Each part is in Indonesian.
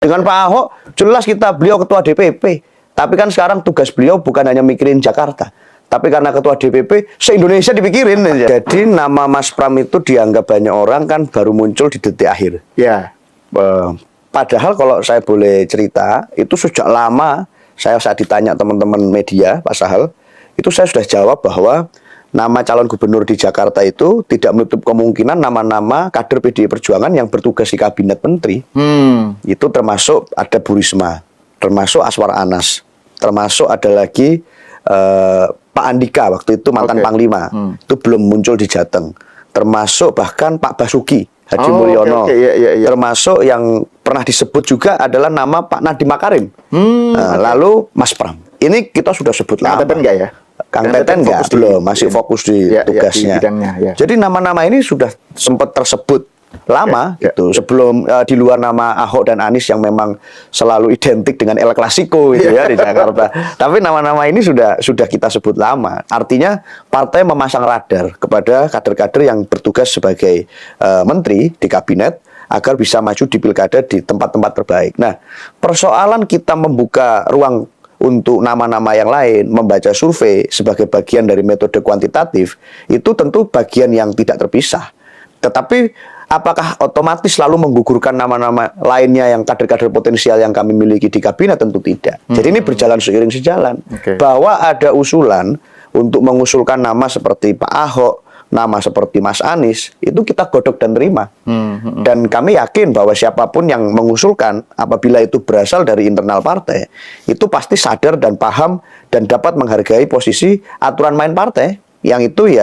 Dengan Pak Ahok, jelas beliau ketua DPP. Tapi kan sekarang tugas beliau bukan hanya mikirin Jakarta. Tapi karena ketua DPP, se-Indonesia dipikirin. Jadi nama Mas Pram itu dianggap banyak orang kan baru muncul di detik akhir. Ya. Padahal kalau saya boleh cerita, itu sejak lama saya saat ditanya teman-teman media, Pak Sahal, itu saya sudah jawab bahwa nama calon gubernur di Jakarta itu tidak menutup kemungkinan nama-nama kader PDI Perjuangan yang bertugas di kabinet menteri. Itu termasuk ada Bu Risma, termasuk Aswar Anas, termasuk ada lagi Pak Andika waktu itu mantan Panglima, itu belum muncul di Jateng. Termasuk bahkan Pak Basuki Hadi Mulyono, termasuk yang pernah disebut juga adalah nama Pak Nadiem Makarim. Lalu Mas Pram. Ini kita sudah sebut lama. Teten enggak ya? Kang Teten enggak, belum, masih fokus di tugasnya. Di bidangnya, ya. Jadi nama-nama ini sudah sempat tersebut lama gitu. Sebelum di luar nama Ahok dan Anies yang memang selalu identik dengan El Clasico gitu ya di Jakarta. Tapi nama-nama ini sudah kita sebut lama. Artinya partai memasang radar kepada kader-kader yang bertugas sebagai menteri di kabinet agar bisa maju di pilkada di tempat-tempat terbaik. Nah, persoalan kita membuka ruang untuk nama-nama yang lain, membaca survei sebagai bagian dari metode kuantitatif, itu tentu bagian yang tidak terpisah. Tetapi apakah otomatis selalu menggugurkan nama-nama lainnya yang kader-kader potensial yang kami miliki di kabinet? Tentu tidak. Jadi ini berjalan seiring sejalan. Bahwa ada usulan untuk mengusulkan nama seperti Pak Ahok, nama seperti Mas Anies, itu kita godok dan terima. Dan kami yakin bahwa siapapun yang mengusulkan, apabila itu berasal dari internal partai, itu pasti sadar dan paham dan dapat menghargai posisi aturan main partai. Yang itu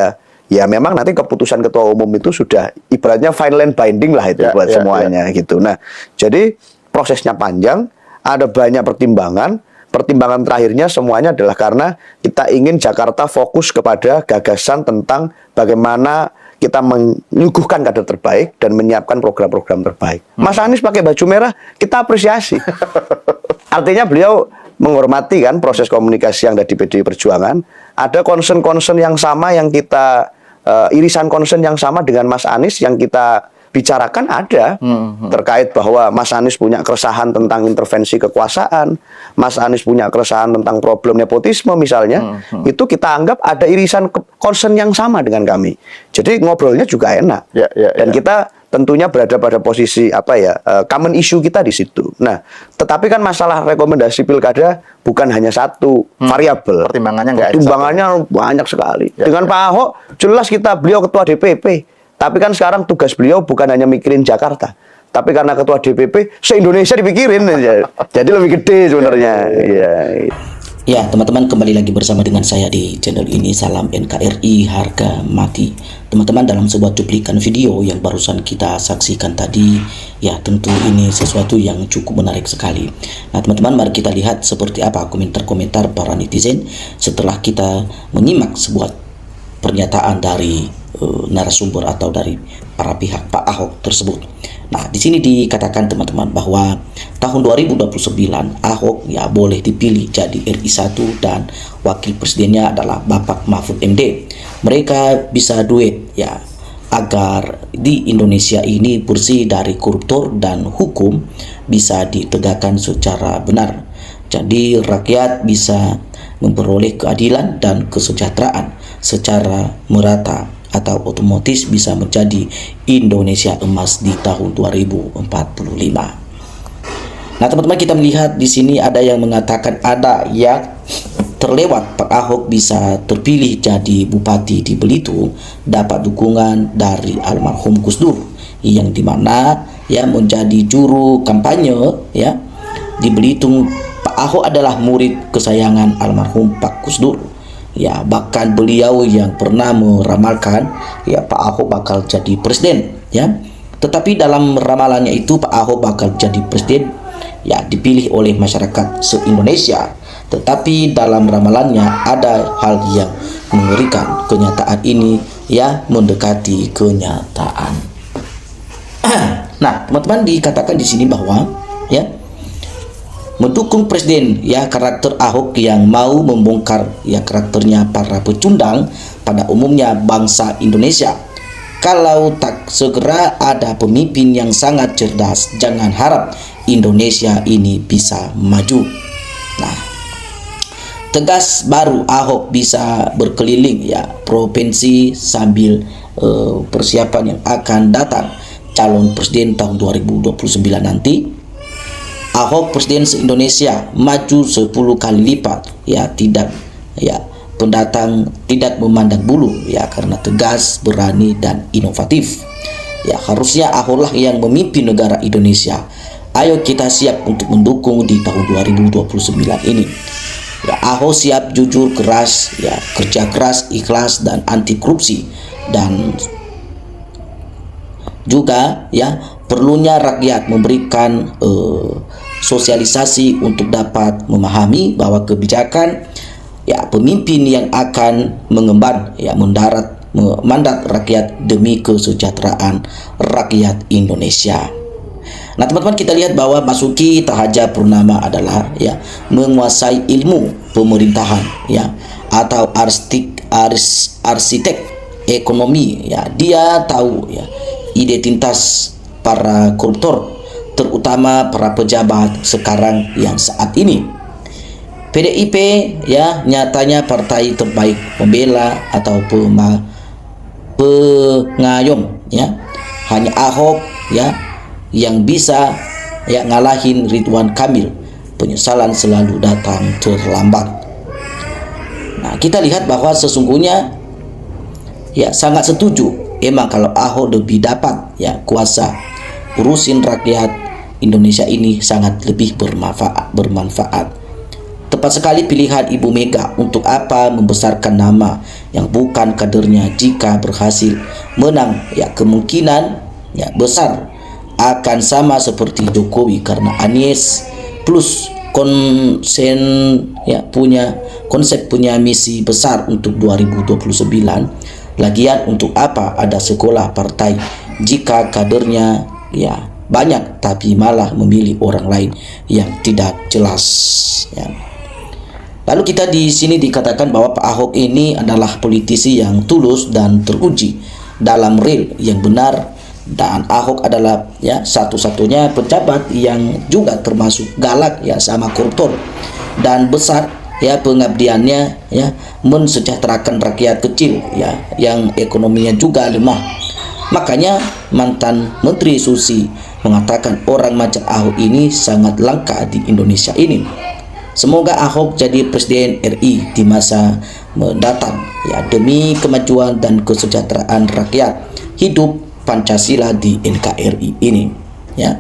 ya memang nanti keputusan ketua umum itu sudah ibaratnya final and binding lah itu buat semuanya gitu. Nah, jadi prosesnya panjang, ada banyak pertimbangan. Pertimbangan terakhirnya semuanya adalah karena kita ingin Jakarta fokus kepada gagasan tentang bagaimana kita menyuguhkan kader terbaik dan menyiapkan program-program terbaik. Mas Anies pakai baju merah, kita apresiasi. Artinya beliau menghormati kan proses komunikasi yang ada di PDI Perjuangan. Ada concern-concern yang sama yang kita, irisan concern yang sama dengan Mas Anies yang kita bicarakan ada terkait bahwa Mas Anies punya keresahan tentang intervensi kekuasaan, Mas Anies punya keresahan tentang problem nepotisme misalnya, itu kita anggap ada irisan concern yang sama dengan kami. Jadi ngobrolnya juga enak. Dan kita tentunya berada pada posisi common issue kita di situ. Nah, tetapi kan masalah rekomendasi pilkada bukan hanya satu variabel. Pertimbangannya banyak sekali. Dengan Pak Ahok jelas beliau ketua DPP. Tapi kan sekarang tugas beliau bukan hanya mikirin Jakarta. Tapi karena ketua DPP, se-Indonesia dipikirin. Jadi lebih gede sebenarnya. Ya, teman-teman, kembali lagi bersama dengan saya di channel ini. Salam NKRI harga mati. Teman-teman, dalam sebuah cuplikan video yang barusan kita saksikan tadi, ya tentu ini sesuatu yang cukup menarik sekali. Nah, teman-teman, mari kita lihat seperti apa komentar-komentar para netizen setelah kita menyimak sebuah pernyataan dari narasumber atau dari para pihak Pak Ahok tersebut. Nah, di sini dikatakan teman-teman bahwa tahun 2029 Ahok ya boleh dipilih jadi RI 1 dan wakil presidennya adalah Bapak Mahfud MD. Mereka bisa duet ya agar di Indonesia ini bersih dari koruptor dan hukum bisa ditegakkan secara benar. Jadi rakyat bisa memperoleh keadilan dan kesejahteraan secara merata, atau otomatis bisa menjadi Indonesia emas di tahun 2045. Nah, teman-teman, kita melihat di sini ada yang mengatakan ada yang terlewat Pak Ahok bisa terpilih jadi bupati di Belitung dapat dukungan dari almarhum Gus Dur, yang dimana ya menjadi juru kampanye ya di Belitung. Pak Ahok adalah murid kesayangan almarhum Pak Gus Dur. Ya, bahkan beliau yang pernah meramalkan ya Pak Ahok bakal jadi presiden ya. Tetapi dalam ramalannya itu Pak Ahok bakal jadi presiden ya dipilih oleh masyarakat se-Indonesia. Tetapi dalam ramalannya ada hal yang mengerikan. Kenyataan ini ya mendekati kenyataan. Nah, teman-teman, dikatakan di sini bahwa ya mendukung presiden ya karakter Ahok yang mau membongkar ya karakternya para pecundang pada umumnya bangsa Indonesia. Kalau tak segera ada pemimpin yang sangat cerdas, jangan harap Indonesia ini bisa maju. Nah, tegas baru Ahok bisa berkeliling ya provinsi sambil persiapan yang akan datang calon presiden tahun 2029 nanti. Ahok presiden se-Indonesia maju 10 kali lipat ya, tidak ya pendatang tidak memandang bulu ya, karena tegas, berani dan inovatif. Ya, harusnya Ahok lah yang memimpin negara Indonesia. Ayo kita siap untuk mendukung di tahun 2029 ini. Ya, Ahok siap, jujur, keras, ya kerja keras, ikhlas dan anti korupsi, dan juga ya perlunya rakyat memberikan sosialisasi untuk dapat memahami bahwa kebijakan ya pemimpin yang akan mengemban ya mandat rakyat demi kesejahteraan rakyat Indonesia. Nah teman-teman, kita lihat bahwa Basuki Cahayapurnama adalah ya menguasai ilmu pemerintahan ya, atau arsitek ekonomi ya. Dia tahu ya identitas para koruptor, terutama para pejabat sekarang yang saat ini. PDIP ya nyatanya partai terbaik pembela atau pengayom ya. Hanya Ahok ya yang bisa ya ngalahin Ridwan Kamil. Penyesalan selalu datang terlambat. Nah, kita lihat bahwa sesungguhnya ya sangat setuju emang kalau Ahok lebih dapat ya kuasa urusin rakyat Indonesia ini sangat lebih bermanfaat. Tepat sekali pilihan Ibu Mega. Untuk apa membesarkan nama yang bukan kadernya? Jika berhasil menang ya kemungkinan ya besar akan sama seperti Jokowi, karena Anies plus konsep punya misi besar untuk 2029. Lagian untuk apa ada sekolah partai jika kadernya ya banyak tapi malah memilih orang lain yang tidak jelas ya. Lalu kita di sini dikatakan bahwa Pak Ahok ini adalah politisi yang tulus dan teruji dalam real yang benar, dan Ahok adalah ya satu-satunya pejabat yang juga termasuk galak ya sama koruptor, dan besar ya pengabdiannya ya mensejahterakan rakyat kecil ya yang ekonominya juga lemah. Makanya mantan Menteri Susi mengatakan orang macam Ahok ini sangat langka di Indonesia ini. Semoga Ahok jadi presiden RI di masa mendatang ya, demi kemajuan dan kesejahteraan rakyat. Hidup Pancasila di NKRI ini ya.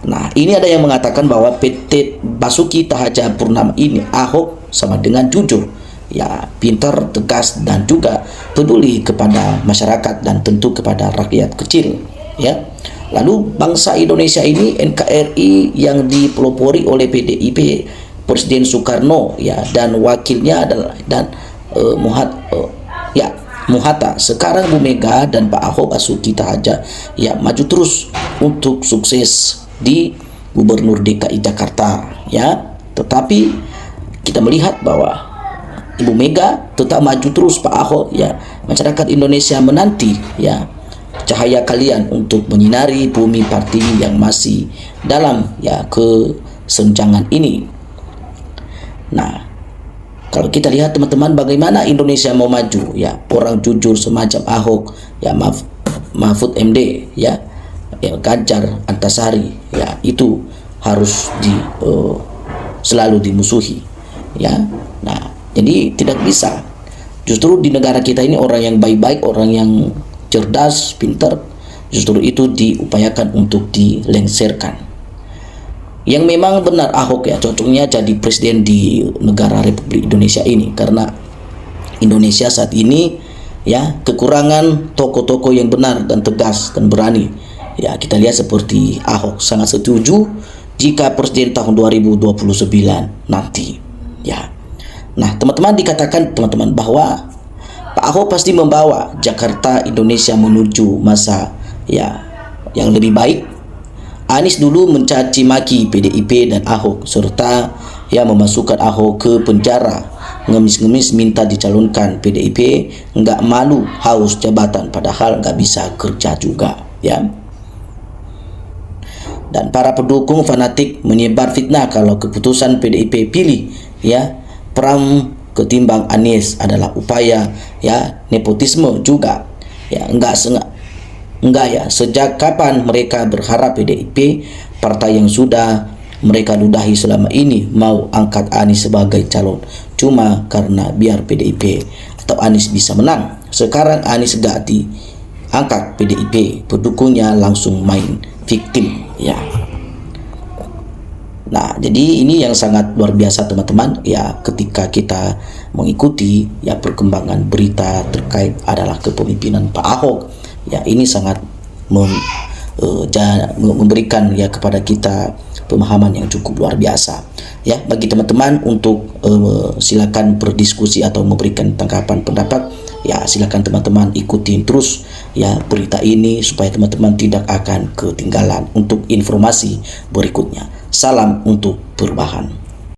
Nah, ini ada yang mengatakan bahwa PT Basuki Cahayapurnama ini Ahok sama dengan jujur ya, pintar, tegas dan juga peduli kepada masyarakat dan tentu kepada rakyat kecil ya. Lalu bangsa Indonesia ini NKRI yang dipelopori oleh PDIP Presiden Soekarno ya, dan wakilnya adalah Muhatta. Sekarang Bu Mega dan Pak Ahok Basuki Cahaya ya maju terus untuk sukses di Gubernur DKI Jakarta ya. Tetapi kita melihat bahwa Ibu Mega tetap maju terus, Pak Ahok ya. Masyarakat Indonesia menanti ya cahaya kalian untuk menyinari bumi Pertiwi yang masih dalam ya kesenjangan ini. Nah, kalau kita lihat teman-teman, bagaimana Indonesia mau maju ya, orang jujur semacam Ahok ya, Mahfud MD ya, Ganjar, Antasari ya, itu harus selalu dimusuhi ya. Nah, jadi tidak bisa. Justru di negara kita ini orang yang baik-baik, orang yang cerdas, pintar, justru itu diupayakan untuk dilengsarkan. Yang memang benar Ahok ya cocoknya jadi presiden di negara Republik Indonesia ini, karena Indonesia saat ini ya kekurangan tokoh-tokoh yang benar dan tegas dan berani ya. Kita lihat seperti Ahok sangat setuju jika presiden tahun 2029 nanti ya. Nah teman-teman, dikatakan teman-teman bahwa Pak Ahok pasti membawa Jakarta Indonesia menuju masa ya yang lebih baik. Anies dulu mencaci maki PDIP dan Ahok serta ya memasukkan Ahok ke penjara ngemis-ngemis minta dicalonkan PDIP, nggak malu haus jabatan padahal nggak bisa kerja juga, ya. Dan para pendukung fanatik menyebar fitnah kalau keputusan PDIP pilih, ya, Pram ketimbang Anies adalah upaya, ya, nepotisme juga, ya. Enggak ya, sejak kapan mereka berharap PDIP, partai yang sudah mereka ludahi selama ini, mau angkat Anies sebagai calon cuma karena biar PDIP atau Anies bisa menang. Sekarang Anies gak diangkat PDIP, pendukungnya langsung main victim, ya. Nah, jadi ini yang sangat luar biasa teman-teman, ya, ketika kita mengikuti, ya, perkembangan berita terkait adalah kepemimpinan Pak Ahok, ya, ini sangat memberikan, ya, kepada kita pemahaman yang cukup luar biasa, ya. Bagi teman-teman untuk silakan berdiskusi atau memberikan tanggapan pendapat, ya, silakan teman-teman ikutin terus, ya, berita ini supaya teman-teman tidak akan ketinggalan untuk informasi berikutnya. Salam untuk perubahan.